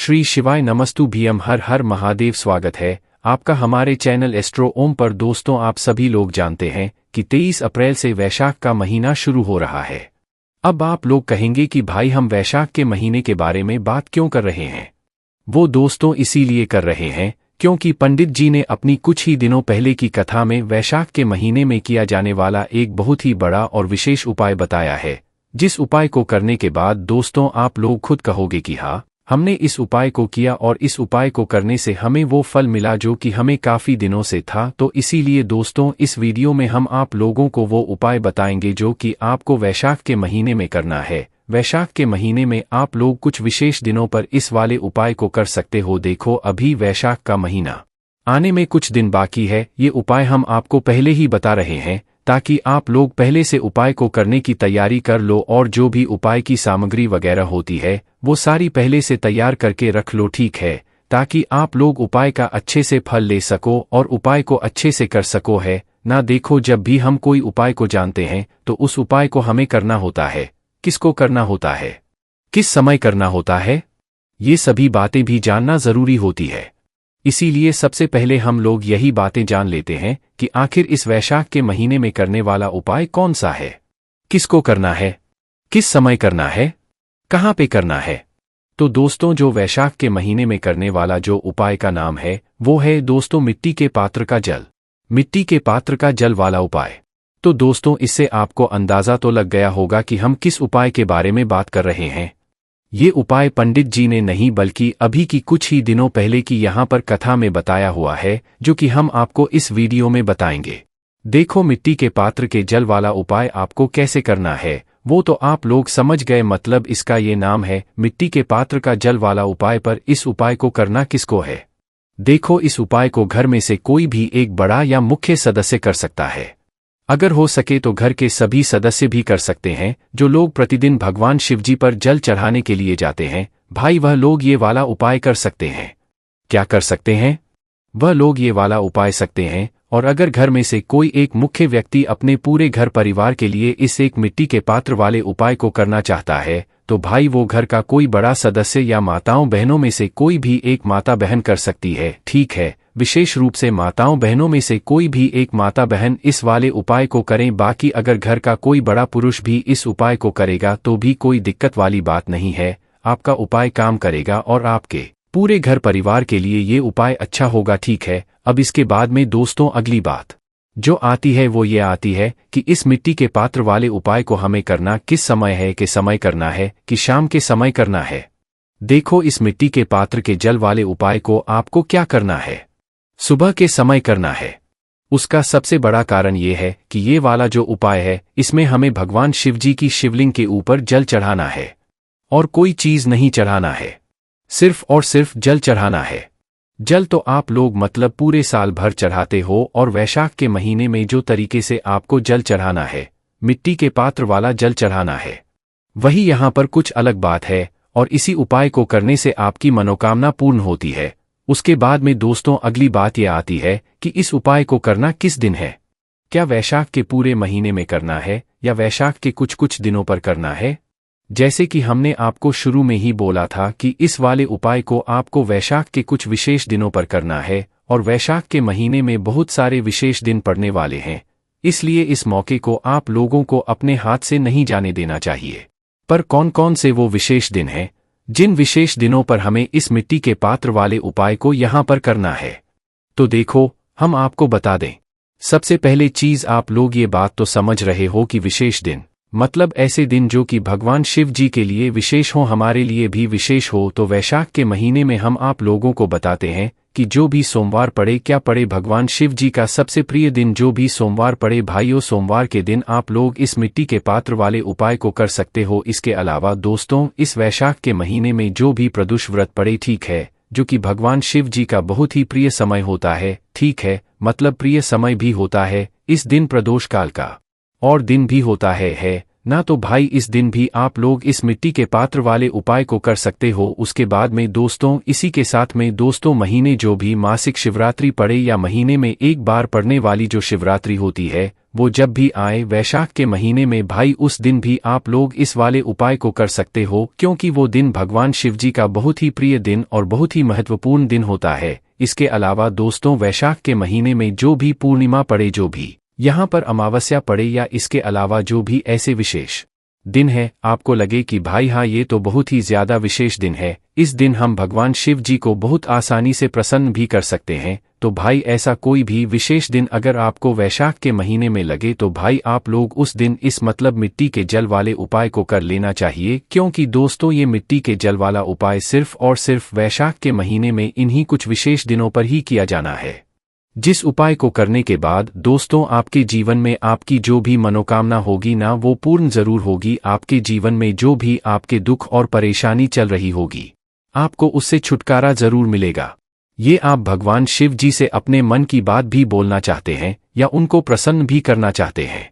श्री शिवाय नमस्तु भीम हर हर महादेव। स्वागत है आपका हमारे चैनल एस्ट्रो ओम पर। दोस्तों, आप सभी लोग जानते हैं कि 23 अप्रैल से वैशाख का महीना शुरू हो रहा है। अब आप लोग कहेंगे कि भाई हम वैशाख के महीने के बारे में बात क्यों कर रहे हैं। वो दोस्तों इसीलिए कर रहे हैं क्योंकि पंडित जी ने अपनी कुछ ही दिनों पहले की कथा में वैशाख के महीने में किया जाने वाला एक बहुत ही बड़ा और विशेष उपाय बताया है, जिस उपाय को करने के बाद दोस्तों आप लोग खुद कहोगे कि हाँ, हमने इस उपाय को किया और इस उपाय को करने से हमें वो फल मिला जो कि हमें काफ़ी दिनों से था। तो इसीलिए दोस्तों इस वीडियो में हम आप लोगों को वो उपाय बताएंगे जो कि आपको वैशाख के महीने में करना है। वैशाख के महीने में आप लोग कुछ विशेष दिनों पर इस वाले उपाय को कर सकते हो। देखो, अभी वैशाख का महीना आने में कुछ दिन बाकी है। ये उपाय हम आपको पहले ही बता रहे हैं ताकि आप लोग पहले से उपाय को करने की तैयारी कर लो और जो भी उपाय की सामग्री वगैरह होती है वो सारी पहले से तैयार करके रख लो, ठीक है, ताकि आप लोग उपाय का अच्छे से फल ले सको और उपाय को अच्छे से कर सको है ना। देखो, जब भी हम कोई उपाय को जानते हैं तो उस उपाय को हमें करना होता है, किसको करना होता है, किस समय करना होता है, ये सभी बातें भी जानना जरूरी होती है। इसीलिए सबसे पहले हम लोग यही बातें जान लेते हैं कि आखिर इस वैशाख के महीने में करने वाला उपाय कौन सा है, किसको करना है, किस समय करना है, कहाँ पे करना है। तो दोस्तों, जो वैशाख के महीने में करने वाला जो उपाय का नाम है वो है दोस्तों मिट्टी के पात्र का जल। मिट्टी के पात्र का जल वाला उपाय। तो दोस्तों, इससे आपको अंदाजा तो लग गया होगा कि हम किस उपाय के बारे में बात कर रहे हैं। ये उपाय पंडित जी ने नहीं बल्कि अभी की कुछ ही दिनों पहले की यहाँ पर कथा में बताया हुआ है, जो कि हम आपको इस वीडियो में बताएंगे। देखो, मिट्टी के पात्र के जल वाला उपाय आपको कैसे करना है वो तो आप लोग समझ गए, मतलब इसका ये नाम है मिट्टी के पात्र का जल वाला उपाय। पर इस उपाय को करना किसको है। देखो, इस उपाय को घर में से कोई भी एक बड़ा या मुख्य सदस्य कर सकता है। अगर हो सके तो घर के सभी सदस्य भी कर सकते हैं। जो लोग प्रतिदिन भगवान शिवजी पर जल चढ़ाने के लिए जाते हैं भाई, वह लोग ये वाला उपाय कर सकते हैं। क्या कर सकते हैं? वह लोग ये वाला उपाय सकते हैं। और अगर घर में से कोई एक मुख्य व्यक्ति अपने पूरे घर परिवार के लिए इस एक मिट्टी के पात्र वाले उपाय को करना चाहता है तो भाई वो घर का कोई बड़ा सदस्य या माताओं बहनों में से कोई भी एक माता बहन कर सकती है, ठीक है। विशेष रूप से माताओं बहनों में से कोई भी एक माता बहन इस वाले उपाय को करें। बाकी अगर घर का कोई बड़ा पुरुष भी इस उपाय को करेगा तो भी कोई दिक्कत वाली बात नहीं है। आपका उपाय काम करेगा और आपके पूरे घर परिवार के लिए ये उपाय अच्छा होगा, ठीक है। अब इसके बाद में दोस्तों अगली बात जो आती है वो ये आती है कि इस मिट्टी के पात्र वाले उपाय को हमें करना किस समय है, कि समय करना है कि शाम के समय करना है। देखो, इस मिट्टी के पात्र के जल वाले उपाय को आपको क्या करना है, सुबह के समय करना है। उसका सबसे बड़ा कारण ये है कि ये वाला जो उपाय है इसमें हमें भगवान शिवजी की शिवलिंग के ऊपर जल चढ़ाना है और कोई चीज नहीं चढ़ाना है, सिर्फ और सिर्फ जल चढ़ाना है। जल तो आप लोग मतलब पूरे साल भर चढ़ाते हो और वैशाख के महीने में जो तरीके से आपको जल चढ़ाना है, मिट्टी के पात्र वाला जल चढ़ाना है, वही यहाँ पर कुछ अलग बात है। और इसी उपाय को करने से आपकी मनोकामना पूर्ण होती है। उसके बाद में दोस्तों अगली बात यह आती है कि इस उपाय को करना किस दिन है। क्या वैशाख के पूरे महीने में करना है या वैशाख के कुछ कुछ दिनों पर करना है। जैसे कि हमने आपको शुरू में ही बोला था कि इस वाले उपाय को आपको वैशाख के कुछ विशेष दिनों पर करना है और वैशाख के महीने में बहुत सारे विशेष दिन पड़ने वाले हैं। इसलिए इस मौके को आप लोगों को अपने हाथ से नहीं जाने देना चाहिए। पर कौन कौन से वो विशेष दिन हैं जिन विशेष दिनों पर हमें इस मिट्टी के पात्र वाले उपाय को यहाँ पर करना है। तो देखो, हम आपको बता दें। सबसे पहले चीज, आप लोग ये बात तो समझ रहे हो कि विशेष दिन मतलब ऐसे दिन जो कि भगवान शिव जी के लिए विशेष हो, हमारे लिए भी विशेष हो। तो वैशाख के महीने में हम आप लोगों को बताते हैं कि जो भी सोमवार पड़े, क्या पड़े, भगवान शिव जी का सबसे प्रिय दिन जो भी सोमवार पड़े भाइयों, सोमवार के दिन आप लोग इस मिट्टी के पात्र वाले उपाय को कर सकते हो। इसके अलावा दोस्तों इस वैशाख के महीने में जो भी प्रदोष व्रत पड़े, ठीक है, जो कि भगवान शिव जी का बहुत ही प्रिय समय होता है, ठीक है, मतलब प्रिय समय भी होता है इस दिन, प्रदोष काल का और दिन भी होता है ना। तो भाई इस दिन भी आप लोग इस मिट्टी के पात्र वाले उपाय को कर सकते हो। उसके बाद में दोस्तों इसी के साथ में दोस्तों महीने जो भी मासिक शिवरात्रि पड़े या महीने में एक बार पड़ने वाली जो शिवरात्रि होती है वो जब भी आए वैशाख के महीने में भाई उस दिन भी आप लोग इस वाले उपाय को कर सकते हो, क्योंकि वो दिन भगवान शिव जी का बहुत ही प्रिय दिन और बहुत ही महत्वपूर्ण दिन होता है। इसके अलावा दोस्तों, वैशाख के महीने में जो भी पूर्णिमा पड़े, जो भी यहाँ पर अमावस्या पड़े, या इसके अलावा जो भी ऐसे विशेष दिन है, आपको लगे कि भाई हाँ ये तो बहुत ही ज्यादा विशेष दिन है, इस दिन हम भगवान शिव जी को बहुत आसानी से प्रसन्न भी कर सकते हैं, तो भाई ऐसा कोई भी विशेष दिन अगर आपको वैशाख के महीने में लगे तो भाई आप लोग उस दिन इस मतलब मिट्टी के जल वाले उपाय को कर लेना चाहिए। क्योंकि दोस्तों, ये मिट्टी के जल वाला उपाय सिर्फ और सिर्फ वैशाख के महीने में इन्हीं कुछ विशेष दिनों पर ही किया जाना है, जिस उपाय को करने के बाद दोस्तों आपके जीवन में आपकी जो भी मनोकामना होगी ना, वो पूर्ण जरूर होगी। आपके जीवन में जो भी आपके दुख और परेशानी चल रही होगी, आपको उससे छुटकारा जरूर मिलेगा। ये आप भगवान शिव जी से अपने मन की बात भी बोलना चाहते हैं या उनको प्रसन्न भी करना चाहते हैं,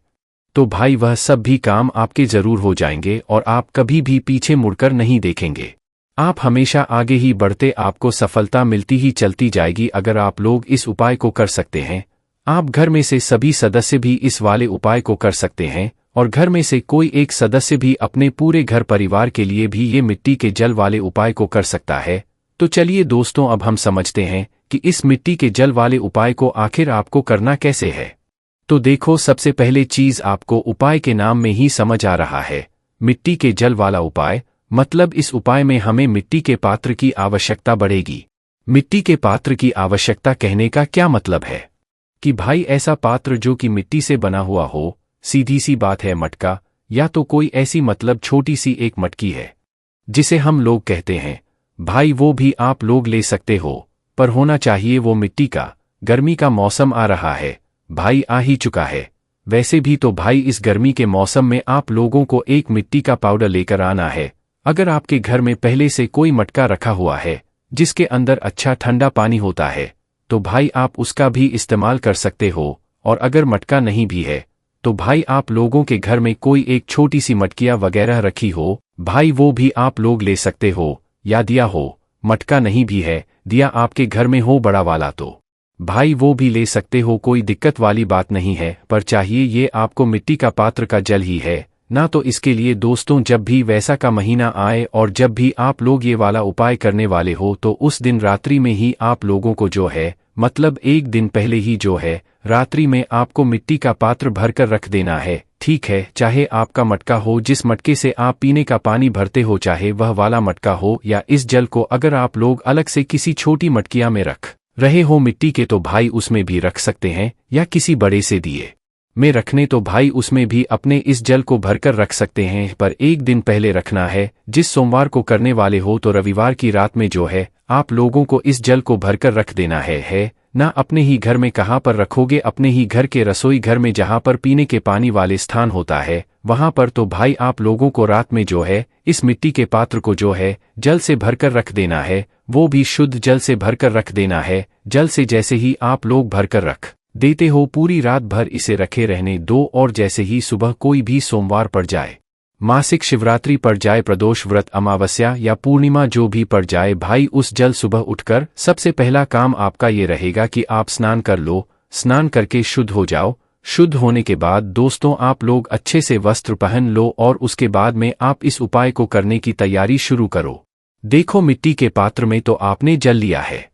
तो भाई वह सब भी काम आपके जरूर हो जाएंगे और आप कभी भी पीछे मुड़कर नहीं देखेंगे। आप हमेशा आगे ही बढ़ते, आपको सफलता मिलती ही चलती जाएगी अगर आप लोग इस उपाय को कर सकते हैं। आप घर में से सभी सदस्य भी इस वाले उपाय को कर सकते हैं और घर में से कोई एक सदस्य भी अपने पूरे घर परिवार के लिए भी ये मिट्टी के जल वाले उपाय को कर सकता है। तो चलिए दोस्तों, अब हम समझते हैं कि इस मिट्टी के जल वाले उपाय को आखिर आपको करना कैसे है। तो देखो, सबसे पहले चीज आपको उपाय के नाम में ही समझ आ रहा है, मिट्टी के जल वाला उपाय, मतलब इस उपाय में हमें मिट्टी के पात्र की आवश्यकता पड़ेगी। मिट्टी के पात्र की आवश्यकता कहने का क्या मतलब है कि भाई ऐसा पात्र जो कि मिट्टी से बना हुआ हो। सीधी सी बात है, मटका या तो कोई ऐसी मतलब छोटी सी एक मटकी है जिसे हम लोग कहते हैं भाई, वो भी आप लोग ले सकते हो, पर होना चाहिए वो मिट्टी का। गर्मी का मौसम आ रहा है भाई, आ ही चुका है वैसे भी, तो भाई इस गर्मी के मौसम में आप लोगों को एक मिट्टी का पाउडर लेकर आना है। अगर आपके घर में पहले से कोई मटका रखा हुआ है जिसके अंदर अच्छा ठंडा पानी होता है, तो भाई आप उसका भी इस्तेमाल कर सकते हो। और अगर मटका नहीं भी है तो भाई आप लोगों के घर में कोई एक छोटी सी मटकिया वगैरह रखी हो, भाई वो भी आप लोग ले सकते हो। या दिया हो, मटका नहीं भी है, दिया आपके घर में हो बड़ा वाला, तो भाई वो भी ले सकते हो, कोई दिक्कत वाली बात नहीं है। पर चाहिए ये आपको मिट्टी का पात्र का जल ही है ना। तो इसके लिए दोस्तों, जब भी वैसा का महीना आए और जब भी आप लोग ये वाला उपाय करने वाले हो, तो उस दिन रात्रि में ही आप लोगों को जो है, मतलब एक दिन पहले ही जो है, रात्रि में आपको मिट्टी का पात्र भरकर रख देना है। ठीक है, चाहे आपका मटका हो जिस मटके से आप पीने का पानी भरते हो, चाहे वह वाला मटका हो, या इस जल को अगर आप लोग अलग से किसी छोटी मटकिया में रख रहे हो मिट्टी के, तो भाई उसमें भी रख सकते हैं, या किसी बड़े से दिए में रखने, तो भाई उसमें भी अपने इस जल को भरकर रख सकते हैं। पर एक दिन पहले रखना है। जिस सोमवार को करने वाले हो तो रविवार की रात में जो है, आप लोगों को इस जल को भरकर रख देना है ना। अपने ही घर में कहाँ पर रखोगे, अपने ही घर के रसोई घर में जहाँ पर पीने के पानी वाले स्थान होता है वहाँ पर। तो भाई आप लोगों को रात में जो है, इस मिट्टी के पात्र को जो है जल से भरकर रख देना है, वो भी शुद्ध जल से भरकर रख देना है। जल से जैसे ही आप लोग भरकर रख देते हो, पूरी रात भर इसे रखे रहने दो, और जैसे ही सुबह कोई भी सोमवार पड़ जाए, मासिक शिवरात्रि पड़ जाए, प्रदोष व्रत, अमावस्या या पूर्णिमा जो भी पड़ जाए, भाई उस जल सुबह उठकर सबसे पहला काम आपका ये रहेगा कि आप स्नान कर लो। स्नान करके शुद्ध हो जाओ। शुद्ध होने के बाद दोस्तों, आप लोग अच्छे से वस्त्र पहन लो और उसके बाद में आप इस उपाय को करने की तैयारी शुरू करो। देखो, मिट्टी के पात्र में तो आपने जल लिया है,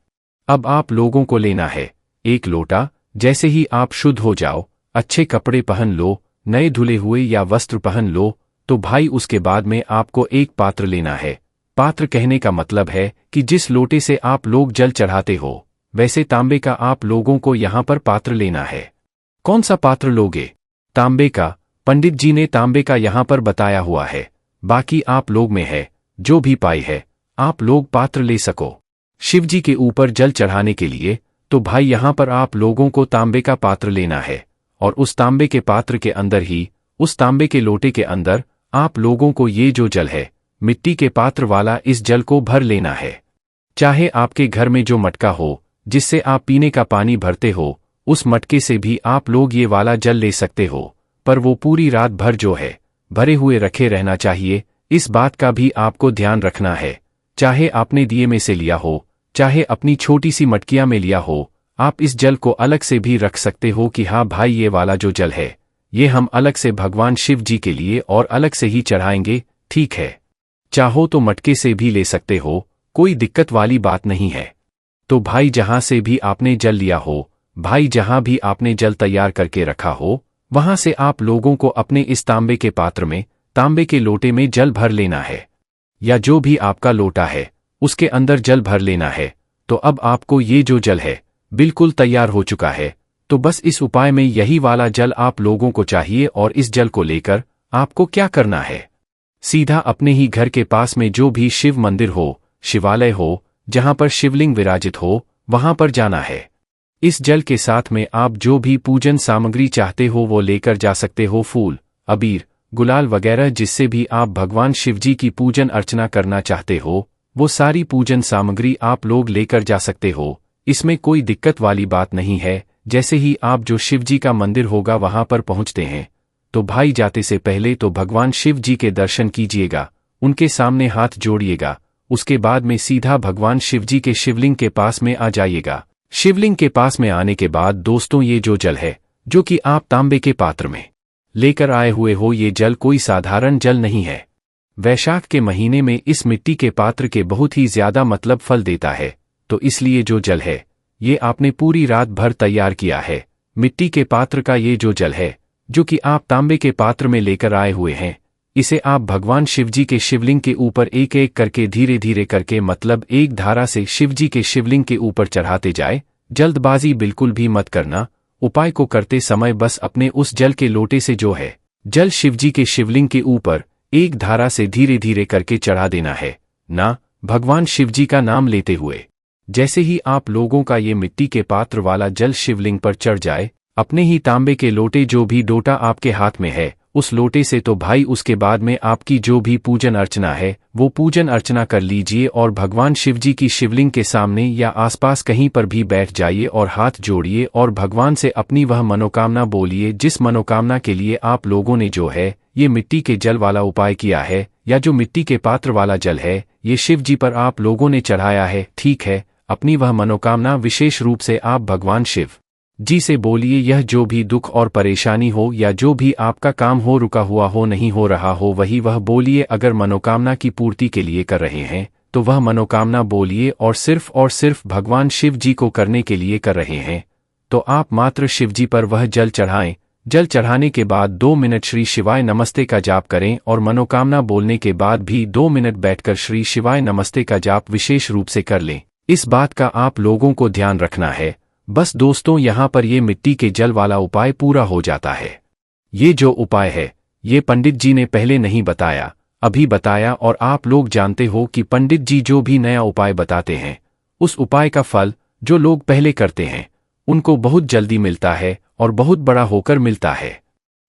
अब आप लोगों को लेना है एक लोटा। जैसे ही आप शुद्ध हो जाओ, अच्छे कपड़े पहन लो, नए धुले हुए या वस्त्र पहन लो, तो भाई उसके बाद में आपको एक पात्र लेना है। पात्र कहने का मतलब है कि जिस लोटे से आप लोग जल चढ़ाते हो, वैसे तांबे का आप लोगों को यहाँ पर पात्र लेना है। कौन सा पात्र लोगे? तांबे का। पंडित जी ने तांबे का यहाँ पर बताया हुआ है, बाकी आप लोग में है जो भी पाई है, आप लोग पात्र ले सको शिव जी के ऊपर जल चढ़ाने के लिए। तो भाई यहाँ पर आप लोगों को तांबे का पात्र लेना है, और उस तांबे के पात्र के अंदर ही, उस तांबे के लोटे के अंदर आप लोगों को ये जो जल है, मिट्टी के पात्र वाला, इस जल को भर लेना है। चाहे आपके घर में जो मटका हो जिससे आप पीने का पानी भरते हो, उस मटके से भी आप लोग ये वाला जल ले सकते हो, पर वो पूरी रात भर जो है भरे हुए रखे रहना चाहिए। इस बात का भी आपको ध्यान रखना है। चाहे आपने दिए में से लिया हो, चाहे अपनी छोटी सी मटकिया में लिया हो, आप इस जल को अलग से भी रख सकते हो कि हाँ भाई ये वाला जो जल है ये हम अलग से भगवान शिव जी के लिए और अलग से ही चढ़ाएंगे, ठीक है। चाहो तो मटके से भी ले सकते हो, कोई दिक्कत वाली बात नहीं है। तो भाई जहां से भी आपने जल लिया हो, भाई जहां भी आपने जल तैयार करके रखा हो, वहां से आप लोगों को अपने इस तांबे के पात्र में, तांबे के लोटे में जल भर लेना है, या जो भी आपका लोटा है उसके अंदर जल भर लेना है। तो अब आपको ये जो जल है बिल्कुल तैयार हो चुका है। तो बस इस उपाय में यही वाला जल आप लोगों को चाहिए और इस जल को लेकर आपको क्या करना है, सीधा अपने ही घर के पास में जो भी शिव मंदिर हो, शिवालय हो, जहां पर शिवलिंग विराजित हो, वहां पर जाना है। इस जल के साथ में आप जो भी पूजन सामग्री चाहते हो वो लेकर जा सकते हो, फूल, अबीर, गुलाल वगैरह, जिससे भी आप भगवान शिवजी की पूजन अर्चना करना चाहते हो वो सारी पूजन सामग्री आप लोग लेकर जा सकते हो। इसमें कोई दिक्कत वाली बात नहीं है। जैसे ही आप जो शिवजी का मंदिर होगा वहां पर पहुंचते हैं तो भाई जाते से पहले तो भगवान शिव जी के दर्शन कीजिएगा, उनके सामने हाथ जोड़िएगा, उसके बाद में सीधा भगवान शिवजी के शिवलिंग के पास में आ जाइएगा। शिवलिंग के पास में आने के बाद दोस्तों ये जो जल है जो कि आप तांबे के पात्र में लेकर आए हुए हो, ये जल कोई साधारण जल नहीं है। वैशाख के महीने में इस मिट्टी के पात्र के बहुत ही ज्यादा मतलब फल देता है। तो इसलिए जो जल है ये आपने पूरी रात भर तैयार किया है। मिट्टी के पात्र का ये जो जल है जो कि आप तांबे के पात्र में लेकर आए हुए हैं, इसे आप भगवान शिवजी के शिवलिंग के ऊपर एक एक करके धीरे धीरे करके, मतलब एक धारा से शिवजी के शिवलिंग के ऊपर चढ़ाते जाए। जल्दबाजी बिल्कुल भी मत करना। उपाय को करते समय बस अपने उस जल के लोटे से जो है जल शिवजी के शिवलिंग के ऊपर एक धारा से धीरे धीरे करके चढ़ा देना है ना, भगवान शिवजी का नाम लेते हुए। जैसे ही आप लोगों का ये मिट्टी के पात्र वाला जल शिवलिंग पर चढ़ जाए, अपने ही तांबे के लोटे जो भी डोटा आपके हाथ में है उस लोटे से, तो भाई उसके बाद में आपकी जो भी पूजन अर्चना है वो पूजन अर्चना कर लीजिए और भगवान शिवजी की शिवलिंग के सामने या आसपास कहीं पर भी बैठ जाइए और हाथ जोड़िए और भगवान से अपनी वह मनोकामना बोलिए जिस मनोकामना के लिए आप लोगों ने जो है ये मिट्टी के जल वाला उपाय किया है, या जो मिट्टी के पात्र वाला जल है ये शिव जी पर आप लोगों ने चढ़ाया है, ठीक है। अपनी वह मनोकामना विशेष रूप से आप भगवान शिव जी से बोलिए। यह जो भी दुख और परेशानी हो या जो भी आपका काम हो, रुका हुआ हो, नहीं हो रहा हो, वही वह बोलिए। अगर मनोकामना की पूर्ति के लिए कर रहे हैं तो वह मनोकामना बोलिए, और सिर्फ भगवान शिव जी को करने के लिए कर रहे हैं तो आप मात्र शिव जी पर वह जल चढ़ाएं। जल चढ़ाने के बाद 2 मिनट श्री शिवाय नमस्ते का जाप करें और मनोकामना बोलने के बाद भी 2 मिनट बैठकर श्री शिवाय नमस्ते का जाप विशेष रूप से कर लें। इस बात का आप लोगों को ध्यान रखना है। बस दोस्तों यहाँ पर ये मिट्टी के जल वाला उपाय पूरा हो जाता है। ये जो उपाय है ये पंडित जी ने पहले नहीं बताया, अभी बताया, और आप लोग जानते हो कि पंडित जी जो भी नया उपाय बताते हैं उस उपाय का फल जो लोग पहले करते हैं उनको बहुत जल्दी मिलता है और बहुत बड़ा होकर मिलता है।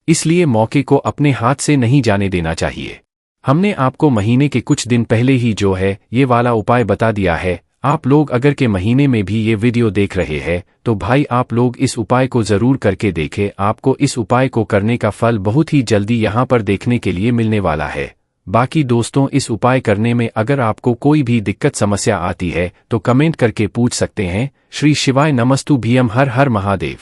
इसलिए मौके को अपने हाथ से नहीं जाने देना चाहिए। हमने आपको महीने के कुछ दिन पहले ही जो है ये वाला उपाय बता दिया है। आप लोग अगर के महीने में भी ये वीडियो देख रहे हैं तो भाई आप लोग इस उपाय को जरूर करके देखें। आपको इस उपाय को करने का फल बहुत ही जल्दी यहाँ पर देखने के लिए मिलने वाला है। बाकी दोस्तों इस उपाय करने में अगर आपको कोई भी दिक्कत समस्या आती है तो कमेंट करके पूछ सकते हैं। श्री शिवाय नमस्तु भीम, हर हर महादेव।